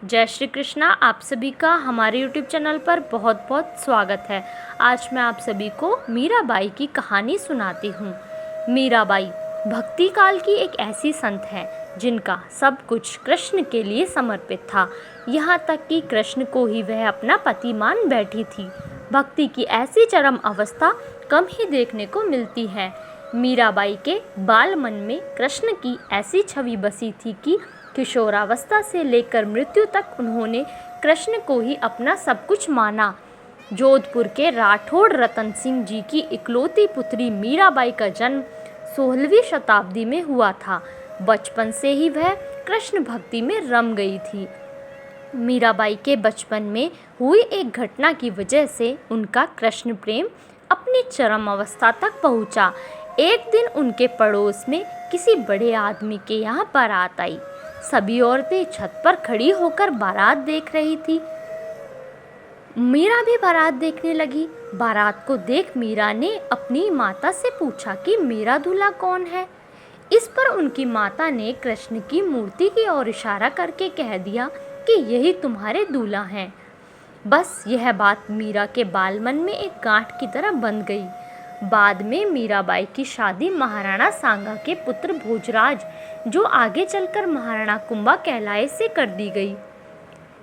जय श्री कृष्णा। आप सभी का हमारे YouTube चैनल पर बहुत बहुत स्वागत है। आज मैं आप सभी को मीराबाई की कहानी सुनाती हूँ। मीराबाई भक्ति काल की एक ऐसी संत है जिनका सब कुछ कृष्ण के लिए समर्पित था। यहाँ तक कि कृष्ण को ही वह अपना पति मान बैठी थी। भक्ति की ऐसी चरम अवस्था कम ही देखने को मिलती है। मीराबाई के बाल मन में कृष्ण की ऐसी छवि बसी थी कि किशोरावस्था से लेकर मृत्यु तक उन्होंने कृष्ण को ही अपना सब कुछ माना। जोधपुर के राठौड़ रतन सिंह जी की इकलौती पुत्री मीराबाई का जन्म 16वीं शताब्दी में हुआ था। बचपन से ही वह कृष्ण भक्ति में रम गई थी। मीराबाई के बचपन में हुई एक घटना की वजह से उनका कृष्ण प्रेम अपनी चरम अवस्था तक पहुंचा। एक दिन उनके पड़ोस में किसी बड़े आदमी के यहाँ बारात आई। सभी औरतें छत पर खड़ी होकर बारात देख रही थी। मीरा भी बारात देखने लगी। बारात को देख मीरा ने अपनी माता से पूछा कि मेरा दूल्हा कौन है। इस पर उनकी माता ने कृष्ण की मूर्ति की ओर इशारा करके कह दिया कि यही तुम्हारे दूल्हा हैं। बस यह बात मीरा के बाल मन में एक गांठ की तरह बंध गई। बाद में मीराबाई की शादी महाराणा सांगा के पुत्र भोजराज, जो आगे चलकर महाराणा कुंभा कहलाए, से कर दी गई।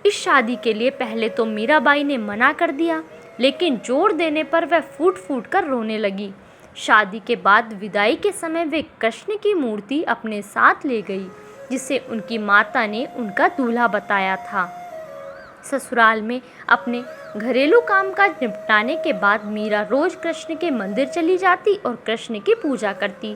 इस शादी के लिए पहले तो मीराबाई ने मना कर दिया, लेकिन जोर देने पर वह फूट फूट कर रोने लगी। शादी के बाद विदाई के समय वे कृष्ण की मूर्ति अपने साथ ले गई, जिसे उनकी माता ने उनका दूल्हा बताया था। ससुराल में अपने घरेलू कामकाज निपटाने के बाद मीरा रोज कृष्ण के मंदिर चली जाती और कृष्ण की पूजा करती,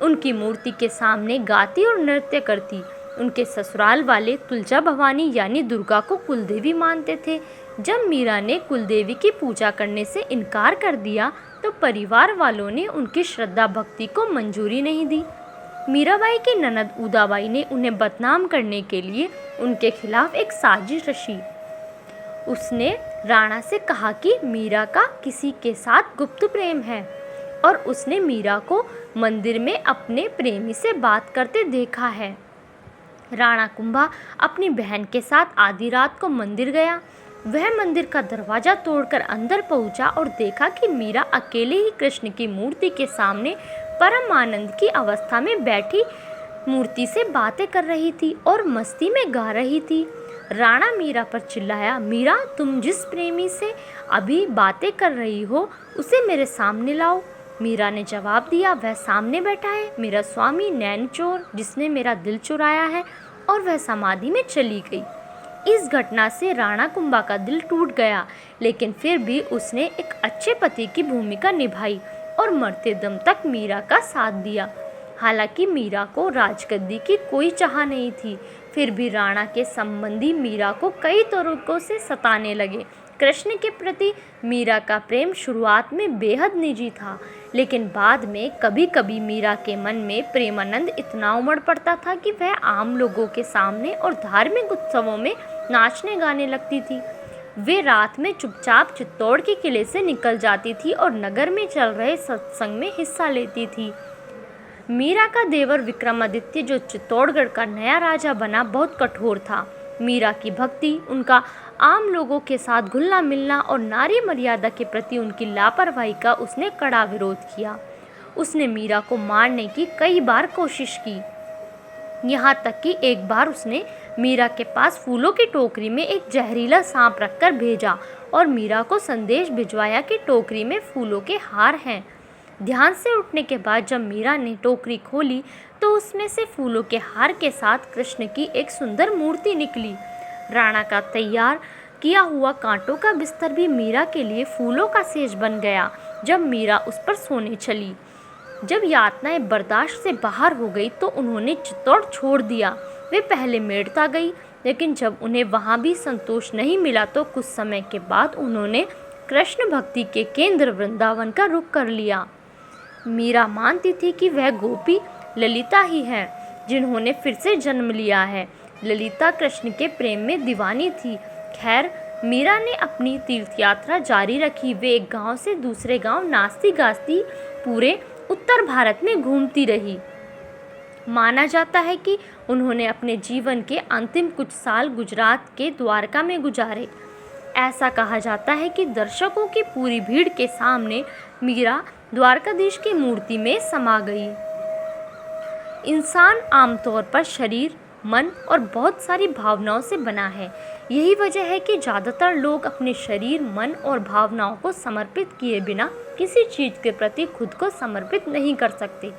उनकी मूर्ति के सामने गाती और नृत्य करती। उनके ससुराल वाले तुलजा भवानी यानी दुर्गा को कुलदेवी मानते थे। जब मीरा ने कुलदेवी की पूजा करने से इनकार कर दिया तो परिवार वालों ने उनकी श्रद्धा भक्ति को मंजूरी नहीं दी। मीराबाई की ननद उदाबाई ने उन्हें बदनाम करने के लिए उनके खिलाफ एक साजिश रची। उसने राणा से कहा कि मीरा का किसी के साथ गुप्त प्रेम है और उसने मीरा को मंदिर में अपने प्रेमी से बात करते देखा है। राणा कुंभा अपनी बहन के साथ आधी रात को मंदिर गया। वह मंदिर का दरवाजा तोड़कर अंदर पहुंचा और देखा कि मीरा अकेले ही कृष्ण की मूर्ति के सामने परम आनंद की अवस्था में बैठी मूर्ति से बातें कर रही थी और मस्ती में गा रही थी। राणा मीरा पर चिल्लाया, मीरा, तुम जिस प्रेमी से अभी बातें कर रही हो उसे मेरे सामने लाओ। मीरा ने जवाब दिया, वह सामने बैठा है, मेरा स्वामी नैन चोर, जिसने मेरा दिल चुराया है। और वह समाधि में चली गई। इस घटना से राणा कुंभा का दिल टूट गया, लेकिन फिर भी उसने एक अच्छे पति की भूमिका निभाई और मरते दम तक मीरा का साथ दिया। हालांकि मीरा को राजगद्दी की कोई चाह नहीं थी, फिर भी राणा के संबंधी मीरा को कई तरीकों से सताने लगे। कृष्ण के प्रति मीरा का प्रेम शुरुआत में बेहद निजी था, लेकिन बाद में कभी कभी मीरा के मन में प्रेमानंद इतना उमड़ पड़ता था कि वह आम लोगों के सामने और धार्मिक उत्सवों में नाचने गाने लगती थी। वे रात में चुपचाप चित्तौड़ के किले से निकल जाती थी और नगर में चल रहे सत्संग में हिस्सा लेती थी। मीरा का देवर विक्रमादित्य, जो चित्तौड़गढ़ का नया राजा बना, बहुत कठोर था। मीरा की भक्ति, उनका आम लोगों के साथ घुलना मिलना और नारी मर्यादा के प्रति उनकी लापरवाही का उसने कड़ा विरोध किया। उसने मीरा को मारने की कई बार कोशिश की। यहाँ तक कि एक बार उसने मीरा के पास फूलों की टोकरी में एक जहरीला सांप रखकर भेजा और मीरा को संदेश भिजवाया कि टोकरी में फूलों के हार हैं। ध्यान से उठने के बाद जब मीरा ने टोकरी खोली तो उसमें से फूलों के हार के साथ कृष्ण की एक सुंदर मूर्ति निकली। राणा का तैयार किया हुआ कांटों का बिस्तर भी मीरा के लिए फूलों का सेज बन गया जब मीरा उस पर सोने चली। जब यातनाएं बर्दाश्त से बाहर हो गई तो उन्होंने चित्तौड़ छोड़ दिया। वे पहले मेड़ता गई, लेकिन जब उन्हें वहाँ भी संतोष नहीं मिला तो कुछ समय के बाद उन्होंने कृष्ण भक्ति के केंद्र वृंदावन का रुख कर लिया। मीरा मानती थी कि वह गोपी ललिता ही है, जिन्होंने फिर से जन्म लिया है। ललिता कृष्ण के प्रेम में दीवानी थी। खैर, मीरा ने अपनी तीर्थ यात्रा जारी रखी। वे एक गांव से दूसरे गांव नाचती गाती पूरे उत्तर भारत में घूमती रही। माना जाता है कि उन्होंने अपने जीवन के अंतिम कुछ साल गुजरात के द्वारका में गुजारे। ऐसा कहा जाता है कि दर्शकों की पूरी भीड़ के सामने मीरा द्वारकाधीश की मूर्ति में समा गई। इंसान आमतौर पर शरीर, मन और बहुत सारी भावनाओं से बना है। यही वजह है कि ज़्यादातर लोग अपने शरीर, मन और भावनाओं को समर्पित किए बिना किसी चीज़ के प्रति खुद को समर्पित नहीं कर सकते।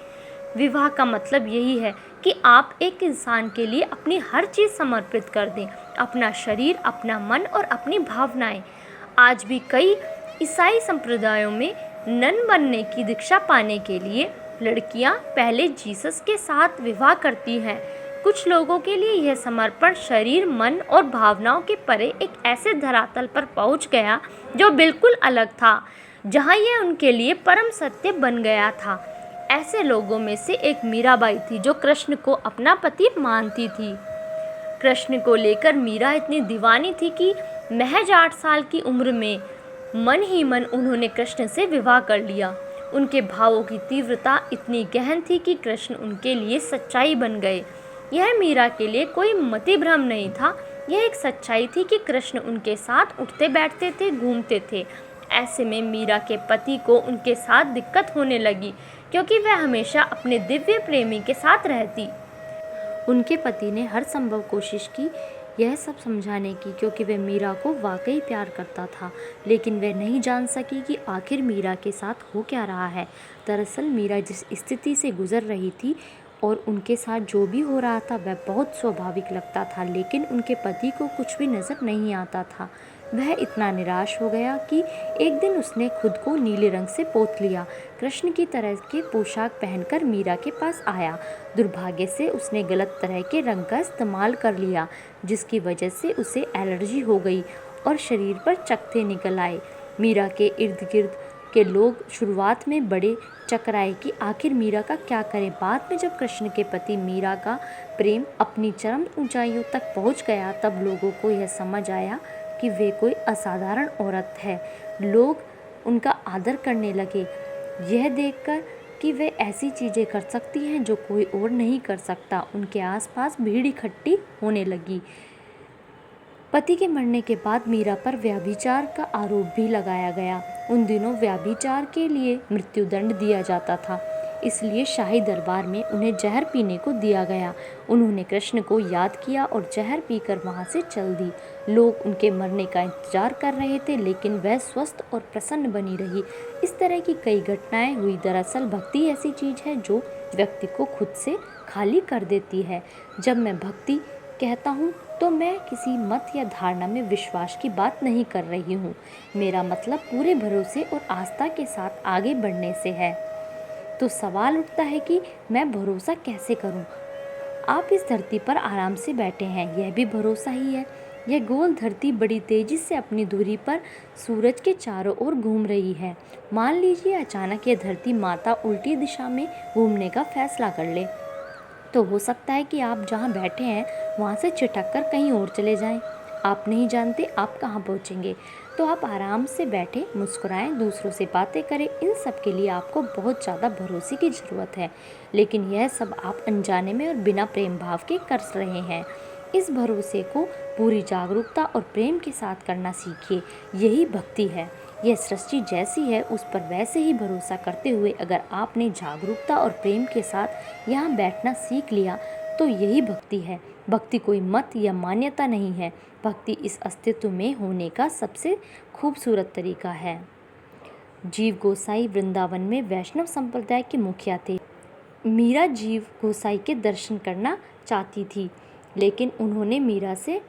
विवाह का मतलब यही है कि आप एक इंसान के लिए अपनी हर चीज़ समर्पित कर दें, अपना शरीर, अपना मन और अपनी भावनाएं। आज भी कई ईसाई संप्रदायों में नन बनने की दीक्षा पाने के लिए लड़कियां पहले जीसस के साथ विवाह करती हैं। कुछ लोगों के लिए यह समर्पण शरीर, मन और भावनाओं के परे एक ऐसे धरातल पर पहुंच गया जो बिल्कुल अलग था, जहां यह उनके लिए परम सत्य बन गया था। ऐसे लोगों में से एक मीराबाई थी, जो कृष्ण को अपना पति मानती थी। कृष्ण को लेकर मीरा इतनी दीवानी थी कि महज 8 साल की उम्र में मन ही मन उन्होंने कृष्ण से विवाह कर लिया। उनके भावों की तीव्रता इतनी गहन थी कि कृष्ण उनके लिए सच्चाई बन गए। यह मीरा के लिए कोई मति भ्रम नहीं था, यह एक सच्चाई थी कि कृष्ण उनके साथ उठते बैठते थे, घूमते थे। ऐसे में मीरा के पति को उनके साथ दिक्कत होने लगी, क्योंकि वह हमेशा अपने दिव्य प्रेमी के साथ रहती। उनके पति ने हर संभव कोशिश की यह सब समझाने की, क्योंकि वह मीरा को वाकई प्यार करता था, लेकिन वह नहीं जान सकी कि आखिर मीरा के साथ हो क्या रहा है। दरअसल मीरा जिस स्थिति से गुजर रही थी और उनके साथ जो भी हो रहा था वह बहुत स्वाभाविक लगता था, लेकिन उनके पति को कुछ भी नज़र नहीं आता था। वह इतना निराश हो गया कि एक दिन उसने खुद को नीले रंग से पोत लिया। कृष्ण की तरह के पोशाक पहनकर मीरा के पास आया। दुर्भाग्य से उसने गलत तरह के रंग का इस्तेमाल कर लिया, जिसकी वजह से उसे एलर्जी हो गई और शरीर पर चकत्ते निकल आए। मीरा के इर्द गिर्द के लोग शुरुआत में बड़े चकराए कि आखिर मीरा का क्या करें। बाद में जब कृष्ण के प्रति मीरा का प्रेम अपनी चरम ऊंचाइयों तक पहुंच गया, तब लोगों को यह समझ आया कि वे कोई असाधारण औरत है। लोग उनका आदर करने लगे, यह देखकर कि वे ऐसी चीज़ें कर सकती हैं जो कोई और नहीं कर सकता। उनके आसपास भीड़ इकट्ठी होने लगी। पति के मरने के बाद मीरा पर व्यभिचार का आरोप भी लगाया गया। उन दिनों व्यभिचार के लिए मृत्युदंड दिया जाता था, इसलिए शाही दरबार में उन्हें जहर पीने को दिया गया। उन्होंने कृष्ण को याद किया और जहर पीकर वहां से चल दी। लोग उनके मरने का इंतजार कर रहे थे, लेकिन वह स्वस्थ और प्रसन्न बनी रही। इस तरह की कई घटनाएं हुई। दरअसल भक्ति ऐसी चीज़ है जो व्यक्ति को खुद से खाली कर देती है। जब मैं भक्ति कहता हूँ तो मैं किसी मत या धारणा में विश्वास की बात नहीं कर रही हूँ। मेरा मतलब पूरे भरोसे और आस्था के साथ आगे बढ़ने से है। तो सवाल उठता है कि मैं भरोसा कैसे करूं? आप इस धरती पर आराम से बैठे हैं, यह भी भरोसा ही है। यह गोल धरती बड़ी तेजी से अपनी धुरी पर सूरज के चारों ओर घूम रही है। मान लीजिए अचानक यह धरती माता उल्टी दिशा में घूमने का फैसला कर ले, तो हो सकता है कि आप जहां बैठे हैं वहां से छिटक कर कहीं और चले जाएं। आप नहीं जानते आप कहां पहुंचेंगे। तो आप आराम से बैठे, मुस्कुराएं, दूसरों से बातें करें। इन सब के लिए आपको बहुत ज़्यादा भरोसे की ज़रूरत है, लेकिन यह सब आप अनजाने में और बिना प्रेम भाव के कर रहे हैं। इस भरोसे को पूरी जागरूकता और प्रेम के साथ करना सीखिए। यही भक्ति है। यह सृष्टि जैसी है उस पर वैसे ही भरोसा करते हुए अगर आपने जागरूकता और प्रेम के साथ यहाँ बैठना सीख लिया तो यही भक्ति है। भक्ति कोई मत या मान्यता नहीं है। भक्ति इस अस्तित्व में होने का सबसे खूबसूरत तरीका है। जीव गोसाई वृंदावन में वैष्णव संप्रदाय के मुखिया थे। मीरा जीव गोसाई के दर्शन करना चाहती थी, लेकिन उन्होंने मीरा से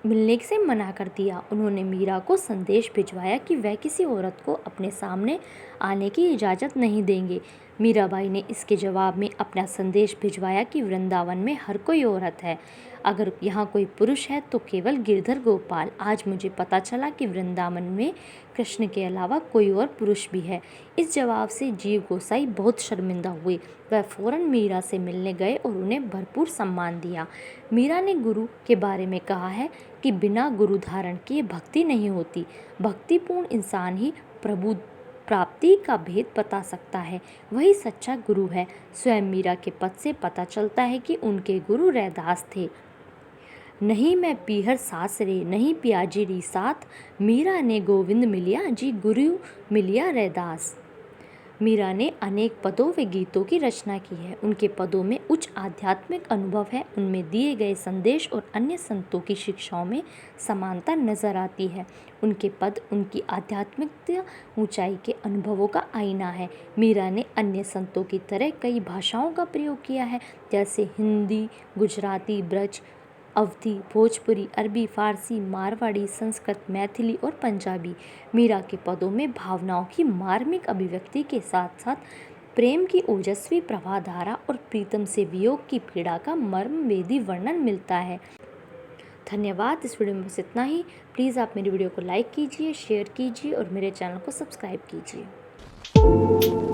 मिलने से मना कर दिया। उन्होंने मीरा को संदेश भिजवाया कि वह किसी औरत को अपने सामने आने की इजाज़त नहीं देंगे। मीराबाई ने इसके जवाब में अपना संदेश भिजवाया कि वृंदावन में हर कोई औरत है, अगर यहाँ कोई पुरुष है तो केवल गिरधर गोपाल। आज मुझे पता चला कि वृंदावन में कृष्ण के अलावा कोई और पुरुष भी है। इस जवाब से जीव गोसाई बहुत शर्मिंदा हुए। वह फौरन मीरा से मिलने गए और उन्हें भरपूर सम्मान दिया। मीरा ने गुरु के बारे में कहा है कि बिना गुरु धारण किए भक्ति नहीं होती। भक्तिपूर्ण इंसान ही प्रभु प्राप्ति का भेद बता सकता है, वही सच्चा गुरु है। स्वयं मीरा के पद से पता चलता है कि उनके गुरु रैदास थे। नहीं मैं पीहर सासरे नहीं पियाजी री साथ, मीरा ने गोविंद मिलिया जी गुरु मिलिया रैदास। मीरा ने अनेक पदों व गीतों की रचना की है। उनके पदों में उच्च आध्यात्मिक अनुभव है। उनमें दिए गए संदेश और अन्य संतों की शिक्षाओं में समानता नजर आती है। उनके पद उनकी आध्यात्मिक ऊंचाई के अनुभवों का आईना है। मीरा ने अन्य संतों की तरह कई भाषाओं का प्रयोग किया है, जैसे हिंदी, गुजराती, ब्रज, अवधी, भोजपुरी, अरबी, फारसी, मारवाड़ी, संस्कृत, मैथिली और पंजाबी। मीरा के पदों में भावनाओं की मार्मिक अभिव्यक्ति के साथ साथ प्रेम की ओजस्वी प्रवाहधारा और प्रीतम से वियोग की पीड़ा का मर्मवेदी वर्णन मिलता है। धन्यवाद। इस वीडियो में बस इतना ही। प्लीज़ आप मेरी वीडियो को लाइक कीजिए, शेयर कीजिए और मेरे चैनल को सब्सक्राइब कीजिए।